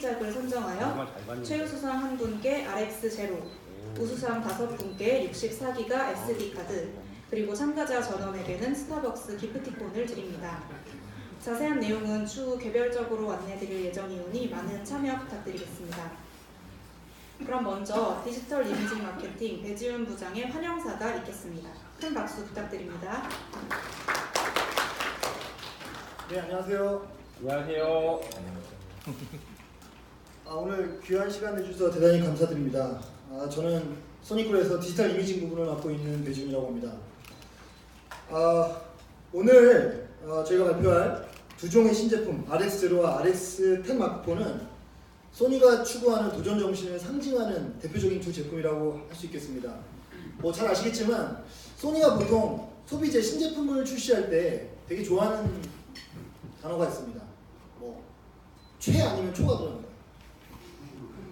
소비작을 선정하여 최우수상 1분께 RX 제로, 우수상 5분께 64기가 SD카드, 그리고 참가자 전원에게는 스타벅스 기프티콘을 드립니다. 자세한 내용은 추후 개별적으로 안내드릴 예정이오니 많은 참여 부탁드리겠습니다. 그럼 먼저 디지털 이미징 마케팅 배지훈 부장의 환영사가 있겠습니다. 큰 박수 부탁드립니다. 네, 안녕하세요. 안녕하세요. 오늘 귀한 시간 내주셔서 대단히 감사드립니다. 저는 소니콜에서 디지털 이미징 부분을 맡고 있는 배지훈이라고 합니다. 오늘 저희가 발표할 두 종의 신제품 RX0와 RX10 마크4는 소니가 추구하는 도전 정신을 상징하는 대표적인 두 제품이라고 할 수 있겠습니다. 잘 아시겠지만 소니가 보통 소비재 신제품을 출시할 때 되게 좋아하는 단어가 있습니다. 최 아니면 초가 들어갑니다.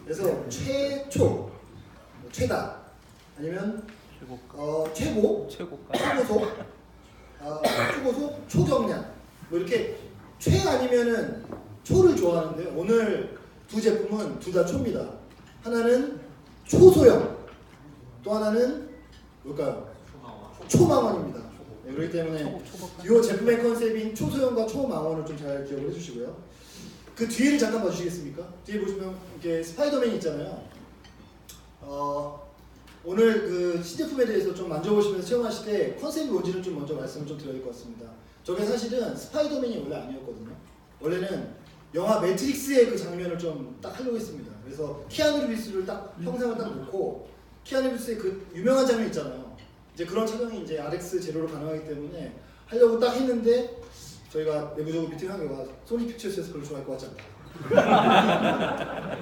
그래서 최초, 최다, 아니면 최고, 최고속, 최고속, 초경량, 이렇게 최 아니면은 초를 좋아하는데 오늘 두 제품은 둘 다 초입니다. 하나는 초소형, 또 하나는 뭘까요? 초망원입니다. 네, 그렇기 때문에 이 제품의 컨셉인 초소형과 초망원을 좀 잘 기억을 해주시고요. 그 뒤를 잠깐 봐주시겠습니까? 뒤에 보시면 이렇게 스파이더맨이 있잖아요. 오늘 그 신제품에 대해서 좀 만져보시면서 체험하실 때 컨셉이 뭔지를 좀 먼저 말씀을 좀 드려야 될 것 같습니다. 저게 사실은 스파이더맨이 원래 아니었거든요. 원래는 영화 매트릭스의 그 장면을 좀 딱 하려고 했습니다. 그래서 키아누 리브스를 딱 형상을 딱 놓고 키아누 리브스의 그 유명한 장면 있잖아요. 이제 그런 촬영이 이제 RX 제로로 가능하기 때문에 하려고 딱 했는데 저희가 내부적으로 미팅한 결과 소니 픽처스에서 별로 좋아할 것 같지 않다.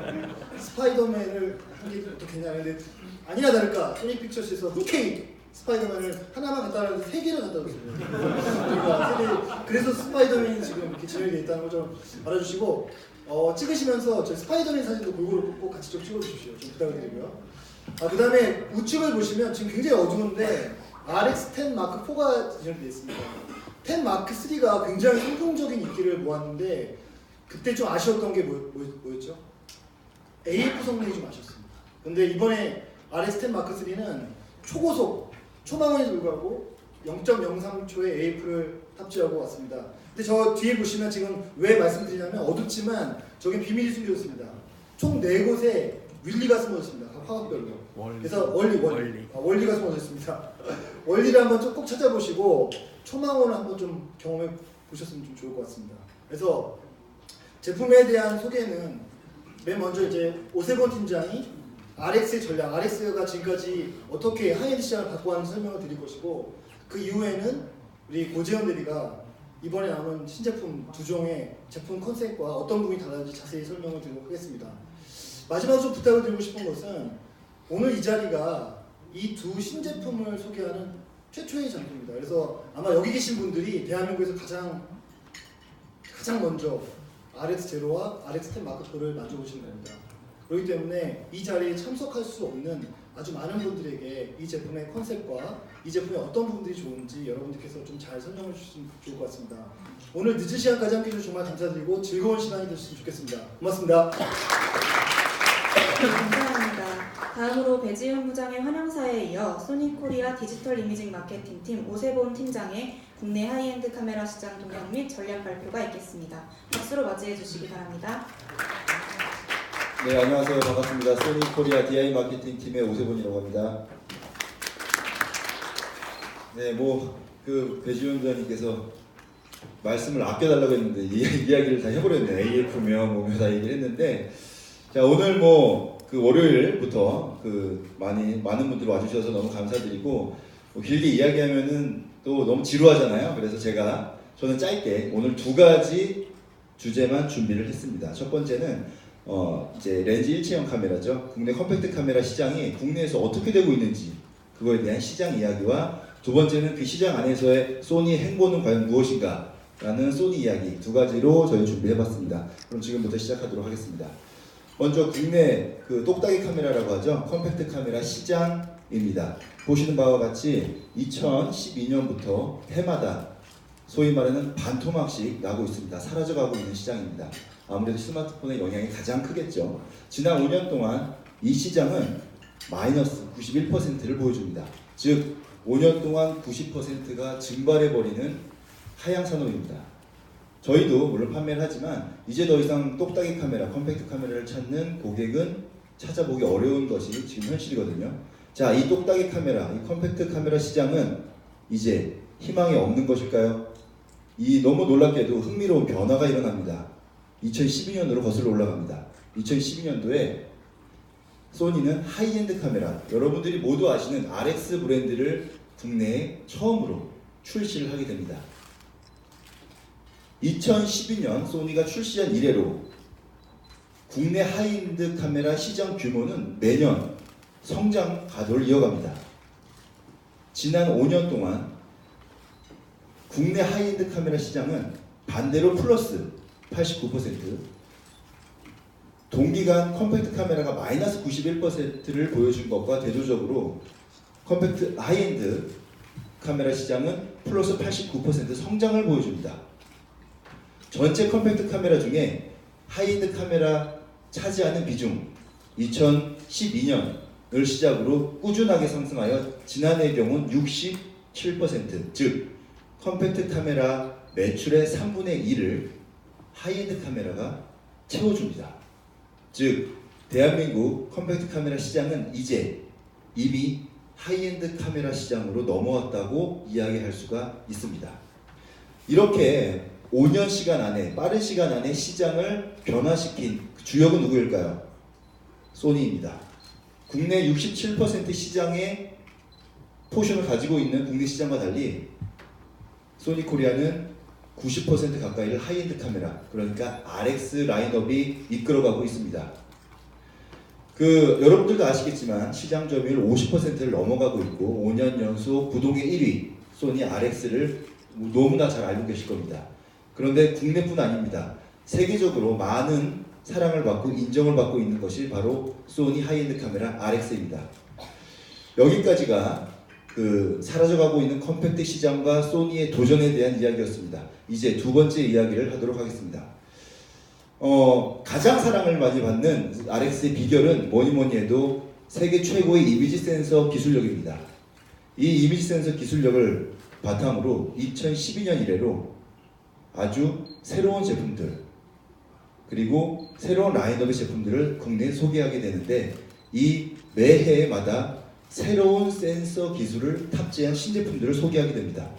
스파이더맨을 한 게 또 괜찮은데 아니나 다를까 소니 픽처스에서 흔쾌히 스파이더맨을 하나만 갖다 놨는데 3개를 갖다 줬어요. 그러니까 그래서 스파이더맨이 지금 이렇게 진행이 되어 있다는 걸 좀 알아주시고 찍으시면서 저희 스파이더맨 사진도 골고루 꼭 같이 좀 찍어주십시오. 좀 부탁드리고요. 그 다음에 우측을 보시면 지금 굉장히 어두운데 RX10 마크4가 진행되어 있습니다. 10 마크3가 굉장히 성공적인 인기를 모았는데 그때 좀 아쉬웠던 게 뭐였죠? AF 성능이 좀 아쉬웠습니다. 근데 이번에 RX10 마크3는 초고속, 초망원에도 불구하고 0.03초의 AF를 탑재하고 왔습니다. 근데 저 뒤에 보시면 지금 왜 말씀드리냐면 어둡지만 저긴 비밀이 숨겨졌습니다. 총 4곳에 윌리가 숨어졌습니다. 각 화각별로. 그래서 원리가 숨어졌습니다. 원리를 한번 꼭 찾아보시고 초망원을 한번 좀 경험해 보셨으면 좀 좋을 것 같습니다. 그래서 제품에 대한 소개는 맨 먼저 이제 오세본 팀장이 RX의 전략, RX가 지금까지 어떻게 하이엔드 시장을 바꿔왔는지 설명을 드릴 것이고 그 이후에는 우리 고재현 대리가 이번에 나온 신제품 두 종의 제품 컨셉과 어떤 부분이 달라진지 자세히 설명을 드리도록 하겠습니다. 마지막으로 좀 부탁을 드리고 싶은 것은 오늘 이 자리가 이 두 신제품을 소개하는 최초의 장소입니다. 그래서 아마 여기 계신 분들이 대한민국에서 가장 먼저 RX0와 RX10 마크4를 만져보시는 겁니다. 그렇기 때문에 이 자리에 참석할 수 없는 아주 많은 분들에게 이 제품의 컨셉과 이 제품의 어떤 부분들이 좋은지 여러분들께서 좀 잘 설명해 주시면 좋을 것 같습니다. 오늘 늦은 시간까지 함께 해주셔서 정말 감사드리고 즐거운 시간이 되셨으면 좋겠습니다. 고맙습니다. 감사합니다. 다음으로 배지훈 부장의 환영사에 이어 소니코리아 디지털 이미징 마케팅팀 오세본 팀장의 국내 하이엔드 카메라 시장 동향 및 전략 발표가 있겠습니다. 박수로 맞이해 주시기 바랍니다. 네, 안녕하세요. 반갑습니다. 소니코리아 DI 마케팅 팀의 오세본이라고 합니다. 네, 그 배지훈 부장님께서 말씀을 아껴달라고 했는데 이야기를 다 해버렸네. AF며 다 얘기를 했는데, 자, 오늘 그 월요일부터 많은 분들이 와주셔서 너무 감사드리고 길게 이야기하면은 또 너무 지루하잖아요. 그래서 저는 짧게 오늘 2가지 주제만 준비를 했습니다. 첫 번째는 이제 렌즈 일체형 카메라죠. 국내 컴팩트 카메라 시장이 국내에서 어떻게 되고 있는지 그거에 대한 시장 이야기와 두 번째는 그 시장 안에서의 소니의 행보는 과연 무엇인가 라는 소니 이야기 2가지로 저희 준비해봤습니다. 그럼 지금부터 시작하도록 하겠습니다. 먼저 국내 그 똑딱이 카메라라고 하죠. 컴팩트 카메라 시장입니다. 보시는 바와 같이 2012년부터 해마다 소위 말하는 반토막씩 나고 있습니다. 사라져가고 있는 시장입니다. 아무래도 스마트폰의 영향이 가장 크겠죠. 지난 5년 동안 이 시장은 마이너스 91%를 보여줍니다. 즉 5년 동안 90%가 증발해버리는 하향 산업입니다. 저희도 물론 판매를 하지만 이제 더 이상 똑딱이 카메라, 컴팩트 카메라를 찾는 고객은 찾아보기 어려운 것이 지금 현실이거든요. 자, 이 똑딱이 카메라, 이 컴팩트 카메라 시장은 이제 희망이 없는 것일까요? 이 너무 놀랍게도 흥미로운 변화가 일어납니다. 2012년으로 거슬러 올라갑니다. 2012년도에 소니는 하이엔드 카메라, 여러분들이 모두 아시는 RX 브랜드를 국내에 처음으로 출시를 하게 됩니다. 2012년 소니가 출시한 이래로 국내 하이엔드 카메라 시장 규모는 매년 성장 가도를 이어갑니다. 지난 5년 동안 국내 하이엔드 카메라 시장은 반대로 플러스 89%, 동기간 컴팩트 카메라가 마이너스 91%를 보여준 것과 대조적으로 컴팩트 하이엔드 카메라 시장은 플러스 89% 성장을 보여줍니다. 전체 컴팩트 카메라 중에 하이엔드 카메라 차지하는 비중 2012년을 시작으로 꾸준하게 상승하여 지난해의 경우는 67%, 즉 컴팩트 카메라 매출의 3분의 1을 하이엔드 카메라가 채워줍니다. 즉 대한민국 컴팩트 카메라 시장은 이제 이미 하이엔드 카메라 시장으로 넘어왔다고 이야기할 수가 있습니다. 이렇게 5년 시간 안에, 빠른 시간 안에 시장을 변화시킨 주역은 누구일까요? 소니입니다. 국내 67% 시장의 포션을 가지고 있는 국내 시장과 달리 소니 코리아는 90% 가까이를 하이엔드 카메라, 그러니까 RX 라인업이 이끌어가고 있습니다. 여러분들도 아시겠지만 시장 점유율 50%를 넘어가고 있고 5년 연속 부동의 1위 소니 RX를 너무나 잘 알고 계실 겁니다. 그런데 국내뿐 아닙니다. 세계적으로 많은 사랑을 받고 인정을 받고 있는 것이 바로 소니 하이엔드 카메라 RX입니다. 여기까지가 사라져가고 있는 컴팩트 시장과 소니의 도전에 대한 이야기였습니다. 이제 두 번째 이야기를 하도록 하겠습니다. 가장 사랑을 많이 받는 RX의 비결은 뭐니 해도 세계 최고의 이미지 센서 기술력입니다. 이 이미지 센서 기술력을 바탕으로 2012년 이래로 아주 새로운 제품들 그리고 새로운 라인업의 제품들을 국내에 소개하게 되는데 이 매해마다 새로운 센서 기술을 탑재한 신제품들을 소개하게 됩니다.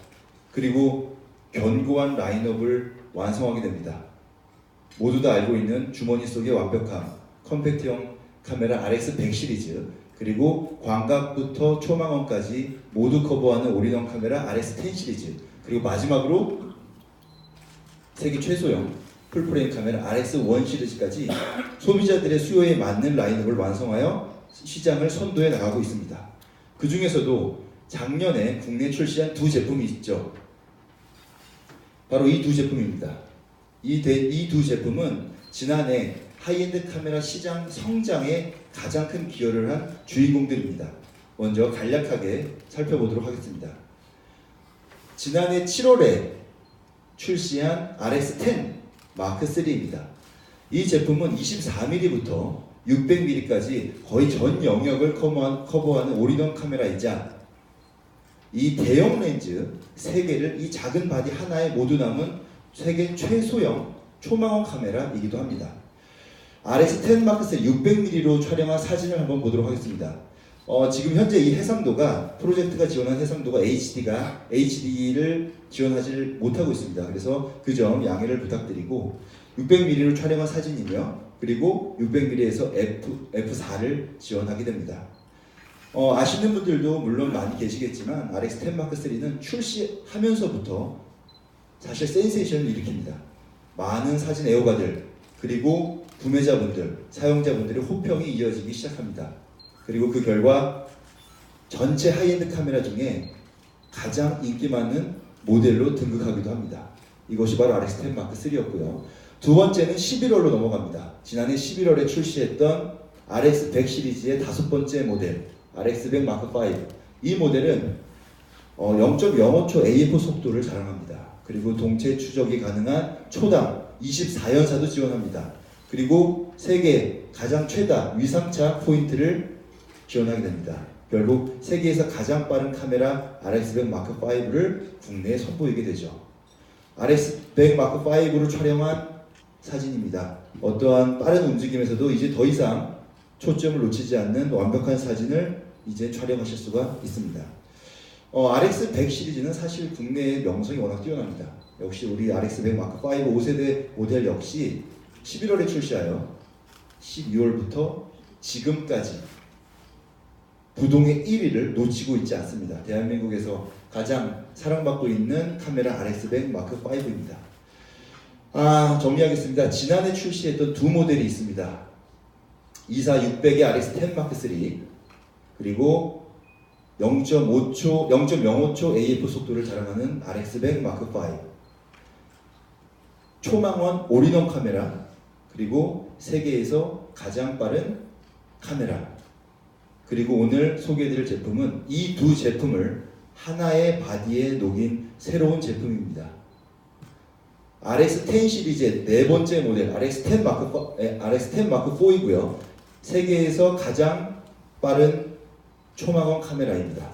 그리고 견고한 라인업을 완성하게 됩니다. 모두 다 알고 있는 주머니 속의 완벽함, 컴팩트형 카메라 RX100 시리즈, 그리고 광각부터 초망원까지 모두 커버하는 올인원 카메라 RX10 시리즈, 그리고 마지막으로 세계 최소형 풀프레임 카메라 RX1 시리즈까지 소비자들의 수요에 맞는 라인업을 완성하여 시장을 선도해 나가고 있습니다. 그 중에서도 작년에 국내에 출시한 두 제품이 있죠. 바로 이 두 제품입니다. 이 두 제품은 지난해 하이엔드 카메라 시장 성장에 가장 큰 기여를 한 주인공들입니다. 먼저 간략하게 살펴보도록 하겠습니다. 지난해 7월에 출시한 RX10 마크3입니다. 이 제품은 24mm부터 600mm까지 거의 전 영역을 커버하는 올인원 카메라이자 이 대형 렌즈 3개를 이 작은 바디 하나에 모두 담은 세계 최소형 초망원 카메라이기도 합니다. RX10 마크3 600mm로 촬영한 사진을 한번 보도록 하겠습니다. 지금 현재 이 해상도가 프로젝트가 지원한 해상도가 HD를 지원하지 못하고 있습니다. 그래서 그 점 양해를 부탁드리고 600mm로 촬영한 사진이며 그리고 600mm에서 F4를 지원하게 됩니다. 아시는 분들도 물론 많이 계시겠지만 RX10 마크3는 출시하면서부터 사실 센세이션을 일으킵니다. 많은 사진 애호가들 그리고 구매자분들, 사용자분들의 호평이 이어지기 시작합니다. 그리고 그 결과 전체 하이엔드 카메라 중에 가장 인기 많은 모델로 등극하기도 합니다. 이것이 바로 RX10 마크3였고요. 두 번째는 11월로 넘어갑니다. 지난해 11월에 출시했던 RX100 시리즈의 5번째 모델 RX100 마크5. 이 모델은 0.05초 AF 속도를 자랑합니다. 그리고 동체 추적이 가능한 초당 24연사도 지원합니다. 그리고 세계 가장 최다 위상차 포인트를 지원하게 됩니다. 결국 세계에서 가장 빠른 카메라 RX100 마크5를 국내에 선보이게 되죠. RX100 마크5를 촬영한 사진입니다. 어떠한 빠른 움직임에서도 이제 더 이상 초점을 놓치지 않는 완벽한 사진을 이제 촬영하실 수가 있습니다. RX100 시리즈는 사실 국내의 명성이 워낙 뛰어납니다. 역시 우리 RX100 마크5 5세대 모델 역시 11월에 출시하여 12월부터 지금까지 부동의 1위를 놓치고 있지 않습니다. 대한민국에서 가장 사랑받고 있는 카메라 RX100 마크5입니다. 정리하겠습니다. 지난해 출시했던 두 모델이 있습니다. 24600의 RX10 마크3 그리고 0.05초 AF 속도를 자랑하는 RX100 마크5 초망원 올인원 카메라 그리고 세계에서 가장 빠른 카메라 그리고 오늘 소개해드릴 제품은 이 두 제품을 하나의 바디에 녹인 새로운 제품입니다. RX10 시리즈의 네 번째 모델 RX10 마크4이고요. 세계에서 가장 빠른 초망원 카메라입니다.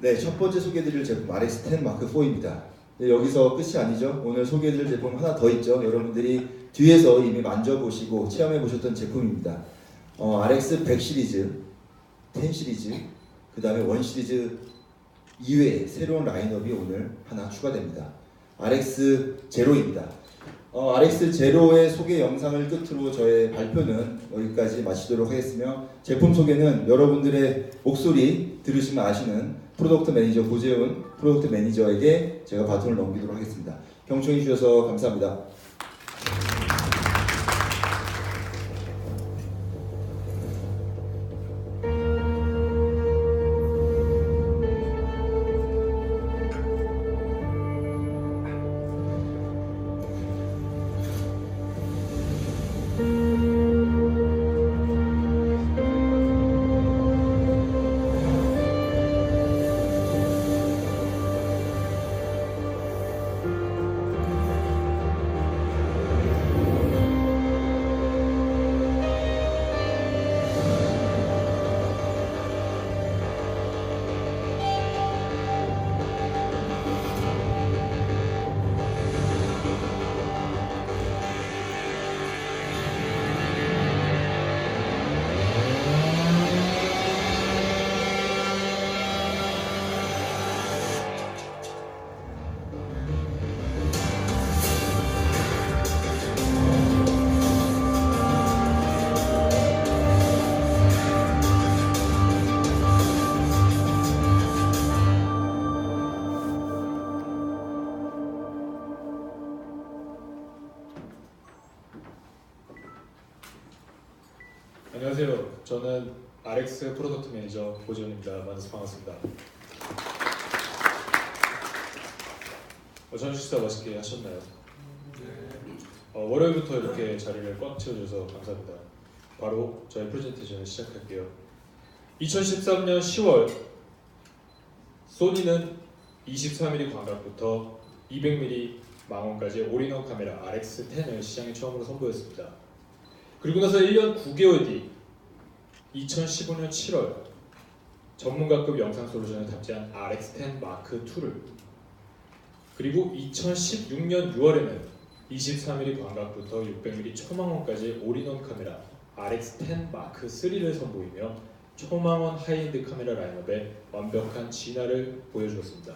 네, 첫 번째 소개해드릴 제품 RX10 마크4입니다. 네, 여기서 끝이 아니죠. 오늘 소개해드릴 제품 하나 더 있죠. 여러분들이 뒤에서 이미 만져보시고 체험해보셨던 제품입니다. RX100 시리즈, 10 시리즈, 그 다음에 1 시리즈 이외에 새로운 라인업이 오늘 하나 추가됩니다. RX0입니다. RX0의 소개 영상을 끝으로 저의 발표는 여기까지 마치도록 하겠으며 제품 소개는 여러분들의 목소리 들으시면 아시는 프로덕트 매니저 고재훈 프로덕트 매니저에게 제가 바톤을 넘기도록 하겠습니다. 경청해 주셔서 감사합니다. 안녕하세요. 저는 RX 프로덕트 매니저 고재훈입니다. 만나서 반갑습니다. 저녁 식사 맛있게 하셨나요? 월요일부터 이렇게 자리를 꽉 채워줘서 감사합니다. 바로 저희 프레젠테이션을 시작할게요. 2013년 10월 소니는 24mm 광각부터 200mm 망원까지 올인원 카메라 RX10을 시장에 처음으로 선보였습니다. 그리고 나서 1년 9개월 뒤 2015년 7월 전문가급 영상 솔루션을 탑재한 RX10 마크2를 그리고 2016년 6월에는 23mm 광각부터 600mm 초망원까지 올인원 카메라 RX10 마크 3를 선보이며 초망원 하이엔드 카메라 라인업의 완벽한 진화를 보여주었습니다.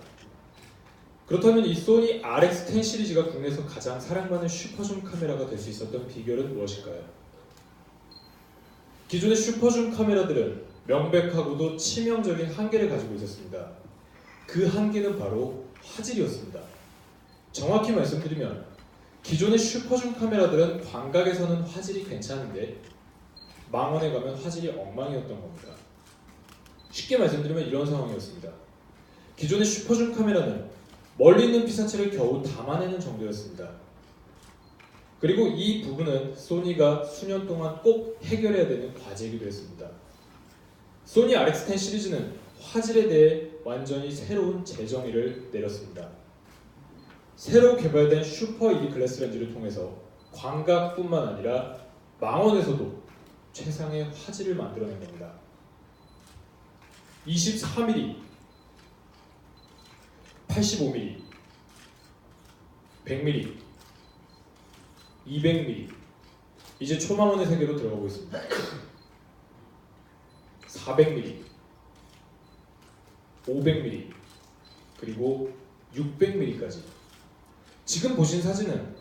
그렇다면 이 소니 RX10 시리즈가 국내에서 가장 사랑받는 슈퍼줌 카메라가 될 수 있었던 비결은 무엇일까요? 기존의 슈퍼줌 카메라들은 명백하고도 치명적인 한계를 가지고 있었습니다. 그 한계는 바로 화질이었습니다. 정확히 말씀드리면 기존의 슈퍼줌 카메라들은 광각에서는 화질이 괜찮은데 망원에 가면 화질이 엉망이었던 겁니다. 쉽게 말씀드리면 이런 상황이었습니다. 기존의 슈퍼줌 카메라는 멀리 있는 피사체를 겨우 담아내는 정도였습니다. 그리고 이 부분은 소니가 수년 동안 꼭 해결해야 되는 과제이기도 했습니다. 소니 RX10 시리즈는 화질에 대해 완전히 새로운 재정의를 내렸습니다. 새로 개발된 슈퍼 ED 글래스 렌즈를 통해서 광각뿐만 아니라 망원에서도 최상의 화질을 만들어낸 겁니다. 24mm, 85mm, 100mm, 200mm, 이제 초망원의 세계로 들어가고 있습니다. 400mm, 500mm, 그리고 600mm까지. 지금 보신 사진은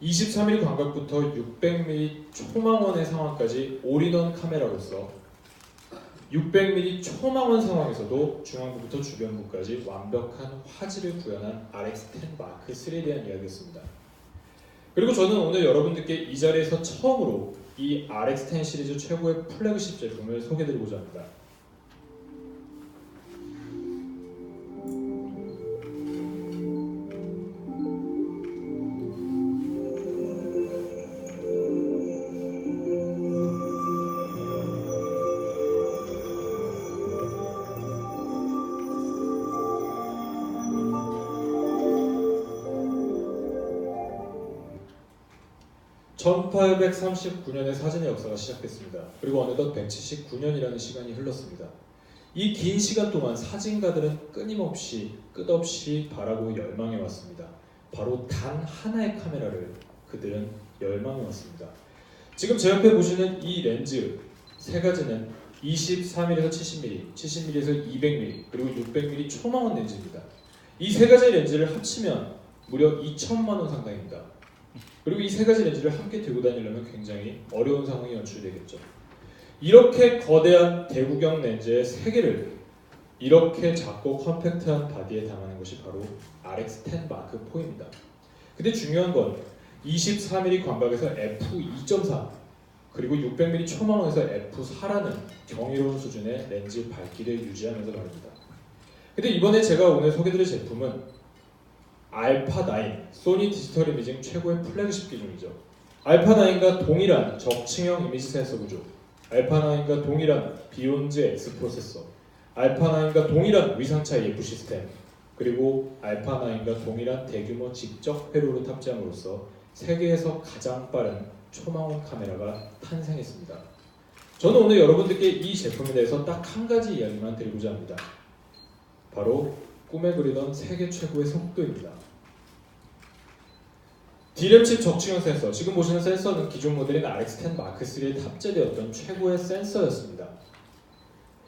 23mm 광각부터 600mm 초망원의 상황까지 올인원 카메라로서 600mm 초망원 상황에서도 중앙부부터 주변부까지 완벽한 화질을 구현한 RX10 마크 3에 대한 이야기였습니다. 그리고 저는 오늘 여러분들께 이 자리에서 처음으로 이 RX10 시리즈 최고의 플래그십 제품을 소개해드리고자 합니다. (1839년의) 사진의 역사가 시작됐습니다. 그리고 어느덧 179년이라는 시간이 흘렀습니다. 이 긴 시간 동안 사진가들은 끊임없이 끝없이 바라고 열망해왔습니다. 바로 단 하나의 카메라를 그들은 열망해왔습니다. 지금 제 옆에 보시는 이 렌즈 세 가지는 23mm에서 70mm, 70mm에서 200mm, 그리고 600mm 초망원 렌즈입니다. 이 세 가지 렌즈를 합치면 무려 2천만 원 상당입니다. 그리고 이 세 가지 렌즈를 함께 들고 다니려면 굉장히 어려운 상황이 연출되겠죠. 이렇게 거대한 대구경 렌즈의 세 개를 이렇게 작고 컴팩트한 바디에 담아낸 것이 바로 RX10 마크 4입니다. 근데 중요한 건 24mm 광각에서 f2.4 그리고 600mm 초망원에서 f4라는 경이로운 수준의 렌즈 밝기를 유지하면서 말입니다. 근데 이번에 제가 오늘 소개드릴 제품은 알파9, 소니 디지털 이미징 최고의 플래그십 기종이죠. 알파9과 동일한 적층형 이미지 센서 구조, 알파9과 동일한 비욘즈 X 프로세서, 알파9과 동일한 위상차 EF 시스템, 그리고 알파9과 동일한 대규모 직접 회로를 탑재함으로써 세계에서 가장 빠른 초망원 카메라가 탄생했습니다. 저는 오늘 여러분들께 이 제품에 대해서 딱 한 가지 이야기만 드리고자 합니다. 바로 꿈에 그리던 세계 최고의 속도입니다. D램 칩 적층형 센서, 지금 보시는 센서는 기존 모델인 RX10 마크 3에 탑재되었던 최고의 센서였습니다.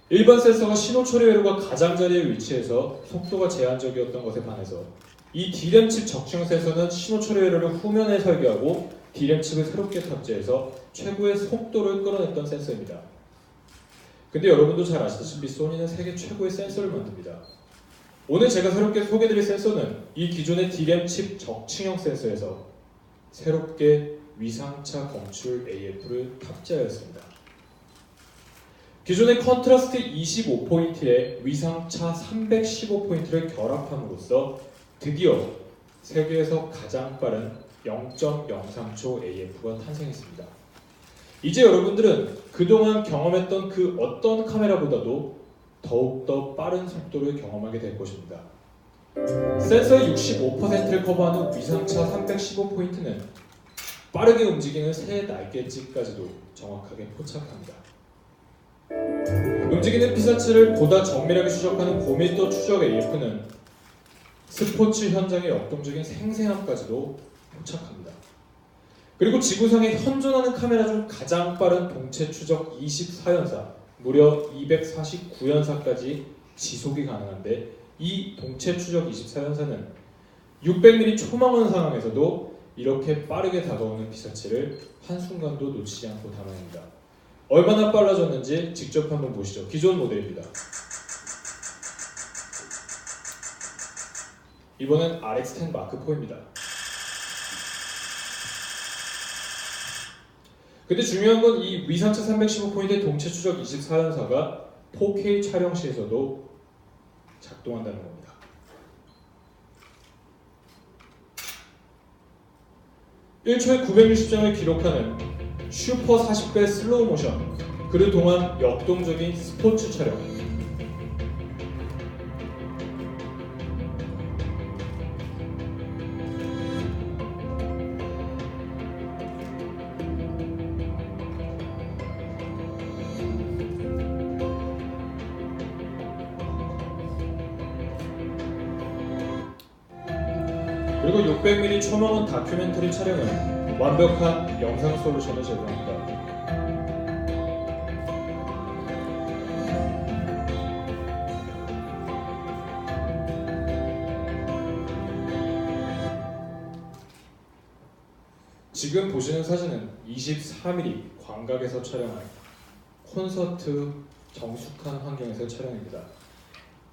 일반 센서가 신호 처리 회로가 가장자리에 위치해서 속도가 제한적이었던 것에 반해서 이 D램 칩 적층형 센서는 신호 처리 회로를 후면에 설계하고 D램 칩을 새롭게 탑재해서 최고의 속도를 끌어냈던 센서입니다. 근데 여러분도 잘 아시다시피 소니는 세계 최고의 센서를 만듭니다. 오늘 제가 새롭게 소개드릴 센서는 이 기존의 D램 칩 적층형 센서에서 새롭게 위상차 검출 AF를 탑재하였습니다. 기존의 컨트라스트 25포인트에 위상차 315포인트를 결합함으로써 드디어 세계에서 가장 빠른 0.03초 AF가 탄생했습니다. 이제 여러분들은 그동안 경험했던 그 어떤 카메라보다도 더욱더 빠른 속도를 경험하게 될 것입니다. 센서의 65%를 커버하는 위상차 315포인트는 빠르게 움직이는 새 날개짓까지도 정확하게 포착합니다. 움직이는 피사체를 보다 정밀하게 추적하는 고밀도 추적 AF는 스포츠 현장의 역동적인 생생함까지도 포착합니다. 그리고 지구상에 현존하는 카메라 중 가장 빠른 동체 추적 24연사, 무려 249연사까지 지속이 가능한데 이 동체 추적 24연사는 600mm 초망원 상황에서도 이렇게 빠르게 다가오는 피사체를 한순간도 놓치지 않고 담아냅니다. 얼마나 빨라졌는지 직접 한번 보시죠. 기존 모델입니다. 이번엔 RX10 마크4입니다. 근데 중요한 건 이 위상차 315포인트의 동체 추적 24연사가 4K 촬영 시에서도 작동한다는 겁니다. (1초에 960장을) 기록하는 슈퍼 40배 슬로우 모션, 그를 동한 역동적인 스포츠 촬영. 그리고 600mm 초망원 다큐멘터리 촬영은 완벽한 영상 솔루션을 제공합니다. 지금 보시는 사진은 24mm 광각에서 촬영한 콘서트 정숙한 환경에서 촬영입니다.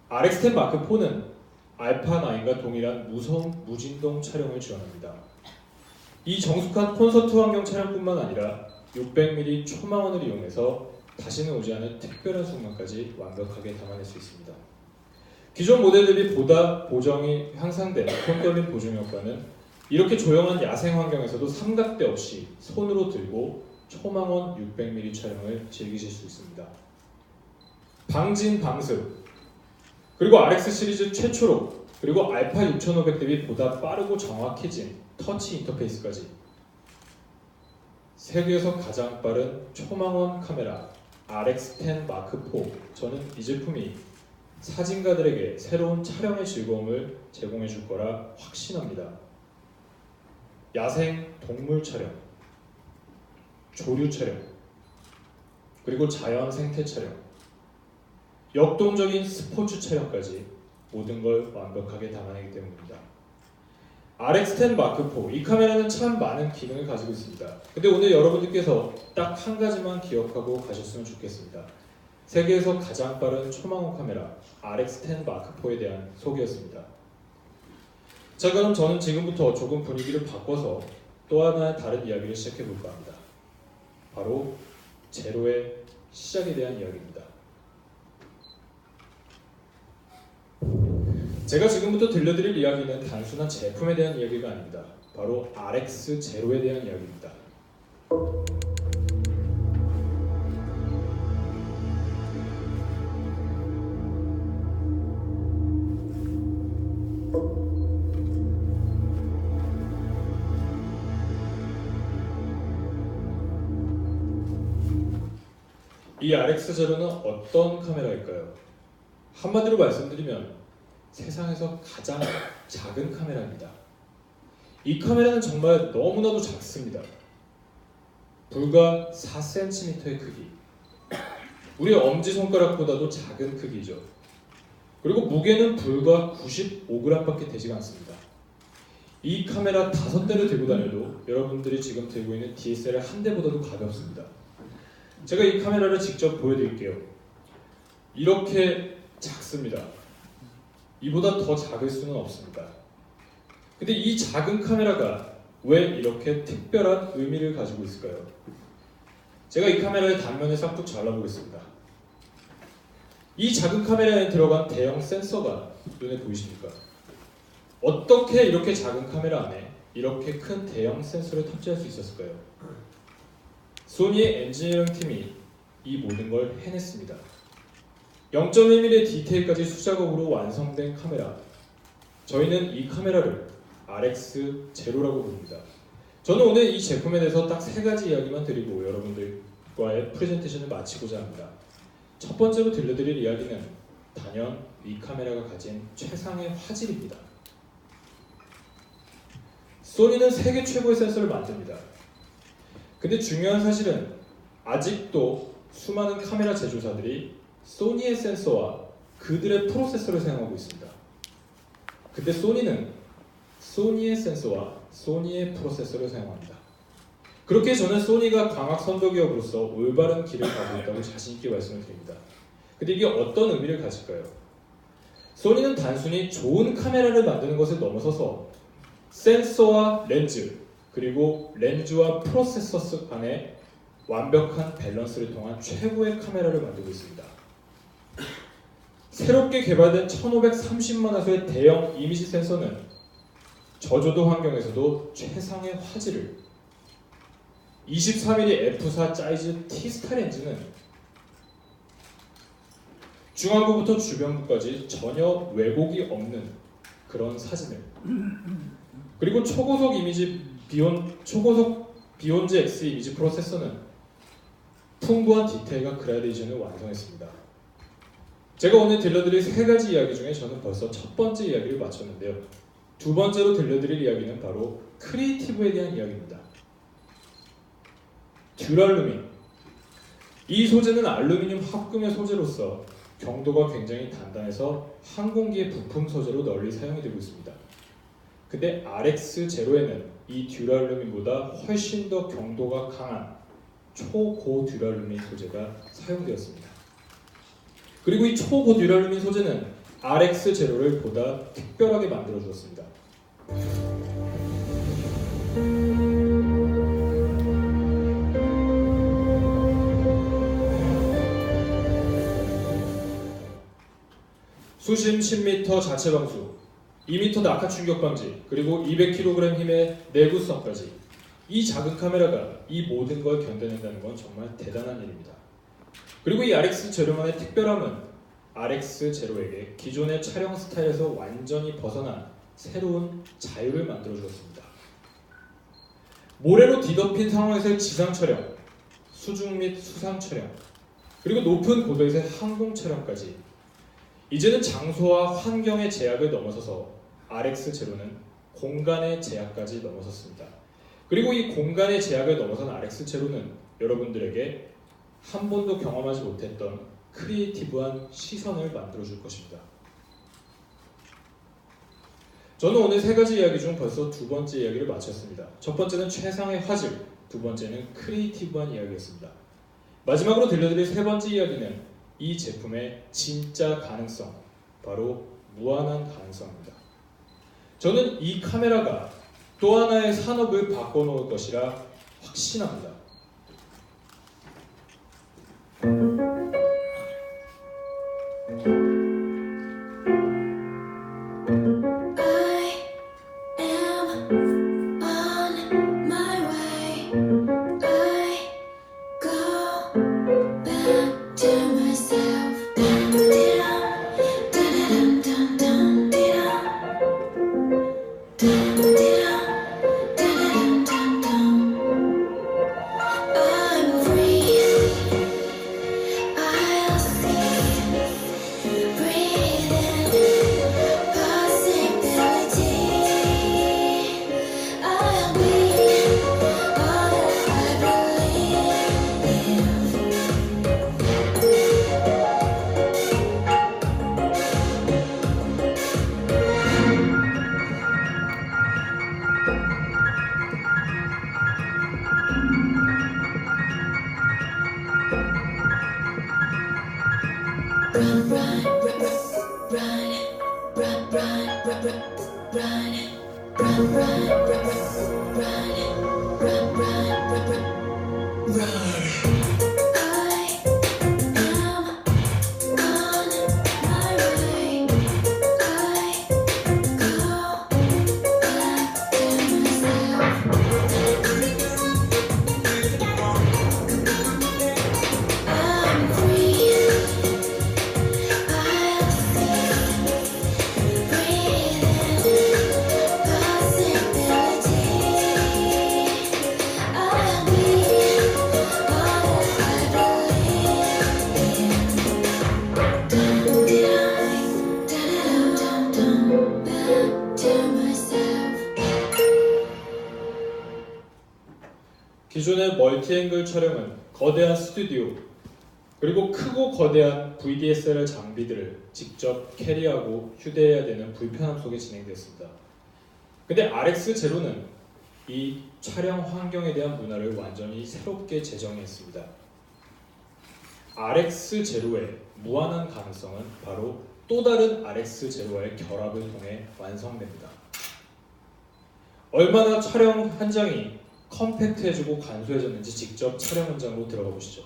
RX10 마크4는 알파9과 동일한 무선 무진동 촬영을 지원합니다. 이 정숙한 콘서트 환경 촬영뿐만 아니라 600mm 초망원을 이용해서 다시는 오지 않을 특별한 순간까지 완벽하게 담아낼 수 있습니다. 기존 모델들이 보다 보정이 향상된 콘돌린 보정 효과는 이렇게 조용한 야생 환경에서도 삼각대 없이 손으로 들고 초망원 600mm 촬영을 즐기실 수 있습니다. 방진 방습, 그리고 RX 시리즈 최초로, 그리고 알파 6500 대비 보다 빠르고 정확해진 터치 인터페이스까지 세계에서 가장 빠른 초망원 카메라 RX10 마크4. 저는 이 제품이 사진가들에게 새로운 촬영의 즐거움을 제공해 줄 거라 확신합니다. 야생 동물 촬영, 조류 촬영, 그리고 자연 생태 촬영, 역동적인 스포츠 촬영까지 모든 걸 완벽하게 담아내기 때문입니다. RX10 마크4, 이 카메라는 참 많은 기능을 가지고 있습니다. 근데 오늘 여러분들께서 딱 한 가지만 기억하고 가셨으면 좋겠습니다. 세계에서 가장 빠른 초망원 카메라 RX10 마크4에 대한 소개였습니다. 자, 그럼 저는 지금부터 조금 분위기를 바꿔서 또 하나의 다른 이야기를 시작해 볼까 합니다. 바로 제로의 시작에 대한 이야기입니다. 제가 지금부터 들려드릴 이야기는 단순한 제품에 대한 이야기가 아닙니다. 바로 RX 제로에 대한 이야기입니다. 이 RX 제로는 어떤 카메라일까요? 한마디로 말씀드리면 세상에서 가장 작은 카메라입니다. 이 카메라는 정말 너무나도 작습니다. 불과 4cm의 크기, 우리 엄지손가락보다도 작은 크기죠. 그리고 무게는 불과 95g밖에 되지 않습니다. 이 카메라 5대를 들고 다녀도 여러분들이 지금 들고 있는 DSLR 한 대보다도 가볍습니다. 제가 이 카메라를 직접 보여드릴게요. 이렇게 작습니다. 이보다 더 작을 수는 없습니다. 근데 이 작은 카메라가 왜 이렇게 특별한 의미를 가지고 있을까요? 제가 이 카메라의 단면을 싹둑 잘라보겠습니다. 이 작은 카메라에 들어간 대형 센서가 눈에 보이십니까? 어떻게 이렇게 작은 카메라 안에 이렇게 큰 대형 센서를 탑재할 수 있었을까요? 소니의 엔지니어링 팀이 이 모든 걸 해냈습니다. 0.1mm의 디테일까지 수작업으로 완성된 카메라. 저희는 이 카메라를 RX 제로라고 부릅니다. 저는 오늘 이 제품에 대해서 딱 3가지 이야기만 드리고 여러분들과의 프레젠테이션을 마치고자 합니다. 첫 번째로 들려드릴 이야기는 단연 이 카메라가 가진 최상의 화질입니다. 소니는 세계 최고의 센서를 만듭니다. 근데 중요한 사실은 아직도 수많은 카메라 제조사들이 소니의 센서와 그들의 프로세서를 사용하고 있습니다. 근데 소니는 소니의 센서와 소니의 프로세서를 사용합니다. 그렇게 저는 소니가 광학 선도기업으로서 올바른 길을 가고 있다고 자신있게 말씀을 드립니다. 근데 이게 어떤 의미를 가질까요? 소니는 단순히 좋은 카메라를 만드는 것을 넘어서서 센서와 렌즈, 그리고 렌즈와 프로세서 간의 완벽한 밸런스를 통한 최고의 카메라를 만들고 있습니다. 새롭게 개발된 1530만 화소의 대형 이미지 센서는 저조도 환경에서도 최상의 화질을, 24mm f4 사이즈 T-스타 렌즈는 중앙부부터 주변부까지 전혀 왜곡이 없는 그런 사진을, 그리고 초고속 비욘즈 X 이미지 프로세서는 풍부한 디테일과 그라데이션을 완성했습니다. 제가 오늘 들려드릴 세 가지 이야기 중에 저는 벌써 첫 번째 이야기를 마쳤는데요. 두 번째로 들려드릴 이야기는 바로 크리에이티브에 대한 이야기입니다. 듀랄루민. 이 소재는 알루미늄 합금의 소재로서 경도가 굉장히 단단해서 항공기의 부품 소재로 널리 사용이 되고 있습니다. 근데 RX0에는 이 듀랄루민보다 훨씬 더 경도가 강한 초고 듀랄루민 소재가 사용되었습니다. 그리고 이 초고 듀랄루민 소재는 RX0를 보다 특별하게 만들어 주었습니다. 수심 10m 자체 방수, 2m 낙하 충격 방지, 그리고 200kg 힘의 내구성까지 이 작은 카메라가 이 모든 걸 견뎌낸다는 건 정말 대단한 일입니다. 그리고 이 RX0만의 특별함은 RX0에게 기존의 촬영 스타일에서 완전히 벗어난 새로운 자유를 만들어 주었습니다. 모래로 뒤덮인 상황에서의 지상 촬영, 수중 및 수상 촬영, 그리고 높은 고도에서의 항공 촬영까지 이제는 장소와 환경의 제약을 넘어서서 RX0는 공간의 제약까지 넘어섰습니다. 그리고 이 공간의 제약을 넘어선 RX0는 여러분들에게 한 번도 경험하지 못했던 크리에이티브한 시선을 만들어줄 것입니다. 저는 오늘 세 가지 이야기 중 벌써 두 번째 이야기를 마쳤습니다. 첫 번째는 최상의 화질, 두 번째는 크리에이티브한 이야기였습니다. 마지막으로 들려드릴 세 번째 이야기는 이 제품의 진짜 가능성, 바로 무한한 가능성입니다. 저는 이 카메라가 또 하나의 산업을 바꿔놓을 것이라 확신합니다. 기존의 멀티앵글 촬영은 거대한 스튜디오 그리고 크고 거대한 VDSLR 장비들을 직접 캐리하고 휴대해야 되는 불편함 속에 진행됐습니다. 근데 RX0는 이 촬영 환경에 대한 문화를 완전히 새롭게 재정의했습니다. RX0의 무한한 가능성은 바로 또 다른 RX0와의 결합을 통해 완성됩니다. 얼마나 촬영 현장이 컴팩트해지고 간소해졌는지 직접 촬영 현장으로 들어가 보시죠.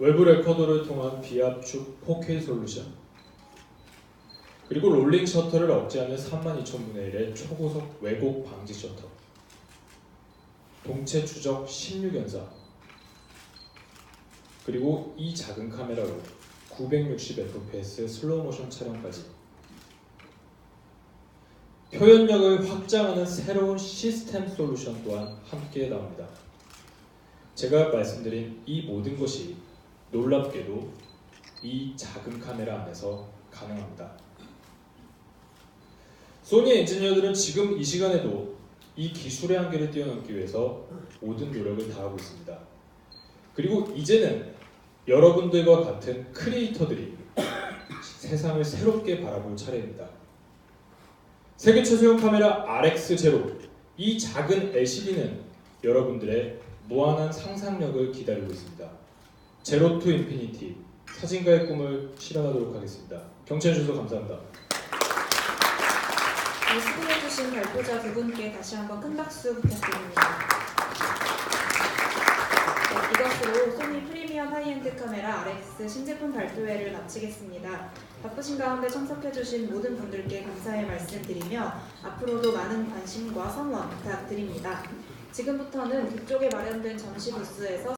외부 레코더를 통한 비압축 4K 솔루션 그리고 롤링 셔터를 억제하는 32,000분의 1의 초고속 왜곡 방지 셔터 동체 추적 16연사 그리고 이 작은 카메라로 960fps 슬로우 모션 촬영까지 표현력을 확장하는 새로운 시스템 솔루션 또한 함께 나옵니다. 제가 말씀드린 이 모든 것이 놀랍게도 이 작은 카메라 안에서 가능합니다. 소니 엔지니어들은 지금 이 시간에도 이 기술의 한계를 뛰어넘기 위해서 모든 노력을 다하고 있습니다. 그리고 이제는 여러분들과 같은 크리에이터들이 세상을 새롭게 바라볼 차례입니다. 세계 최소형 카메라 RX0 이 작은 LCD는 여러분들의 무한한 상상력을 기다리고 있습니다. 제로 투 인피니티 사진가의 꿈을 실현하도록 하겠습니다. 경청해주셔서 감사합니다. 수고해주신 발표자 두 분께 다시 한번 큰 박수 부탁드립니다. 이것으로 소니 프리미엄 하이엔드 카메라 RX 신제품 발표회를 마치겠습니다. 바쁘신 가운데 참석해주신 모든 분들께 감사의 말씀드리며 앞으로도 많은 관심과 성원 부탁드립니다. 지금부터는 뒤쪽에 마련된 전시 부스에서